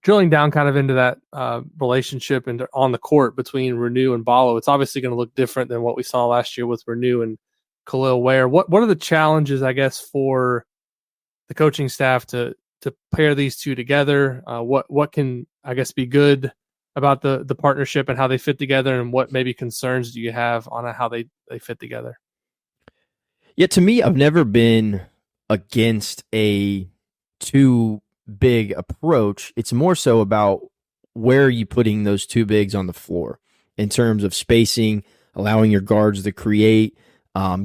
drilling down kind of into that relationship and on the court between Reneau and Ballo, it's obviously going to look different than what we saw last year with Reneau and Khalil Ware. What are the challenges, I guess, for the coaching staff to pair these two together? What can, I guess, be good about the partnership and how they fit together, and what maybe concerns do you have on how they fit together? Yeah, to me, I've never been against a too big approach. It's more so about where are you putting those two bigs on the floor in terms of spacing, allowing your guards to create,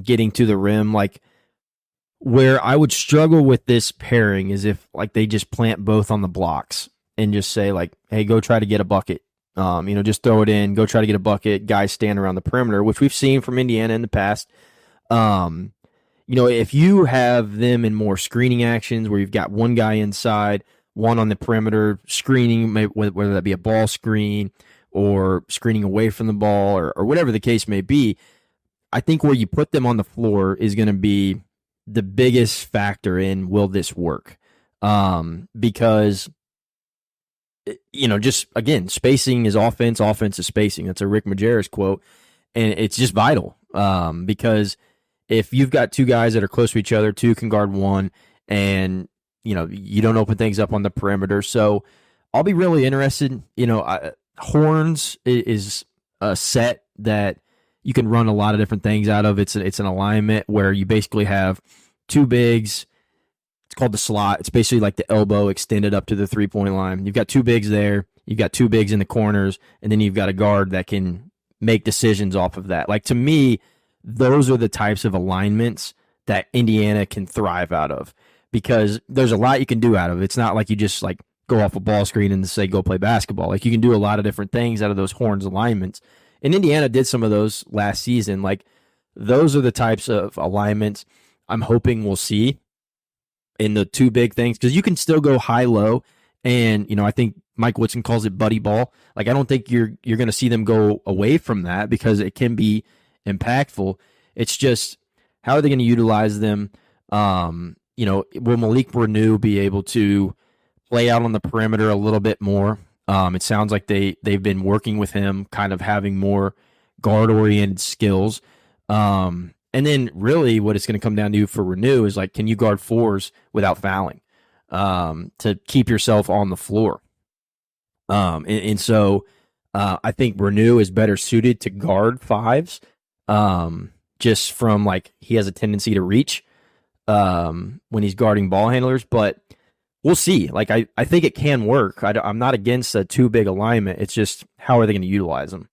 getting to the rim. Like, where I would struggle with this pairing is if like they just plant both on the blocks and just say like, hey, go try to get a bucket. Just throw it in, go try to get a bucket, guys stand around the perimeter, which we've seen from Indiana in the past. If you have them in more screening actions where you've got one guy inside, one on the perimeter screening, whether that be a ball screen or screening away from the ball or whatever the case may be, I think where you put them on the floor is going to be the biggest factor in will this work? Because, just again, spacing is offense, offense is spacing. That's a Rick Majerus quote, and it's just vital because if you've got two guys that are close to each other, two can guard one, and you don't open things up on the perimeter. So I'll be really interested. Horns is a set that you can run a lot of different things out of. It's an alignment where you basically have two bigs. It's called the slot. It's basically like the elbow extended up to the 3-point line. You've got two bigs there. You've got two bigs in the corners, and then you've got a guard that can make decisions off of that. Like, to me, those are the types of alignments that Indiana can thrive out of because there's a lot you can do out of it. It's not like you just like go off a ball screen and say go play basketball. Like, you can do a lot of different things out of those horns alignments. And Indiana did some of those last season. Like, those are the types of alignments I'm hoping we'll see in the two big things because you can still go high-low. And, I think Mike Woodson calls it buddy ball. Like, I don't think you're going to see them go away from that because it can be impactful. It's just, how are they going to utilize them? Will Malik Reneau be able to play out on the perimeter a little bit more? It sounds like they've been working with him, kind of having more guard-oriented skills. And then really what it's going to come down to for Reneau is like, can you guard fours without fouling to keep yourself on the floor? So I think Reneau is better suited to guard fives just from like he has a tendency to reach when he's guarding ball handlers. But we'll see. Like, I think it can work. I'm not against a too big alignment. It's just how are they going to utilize them?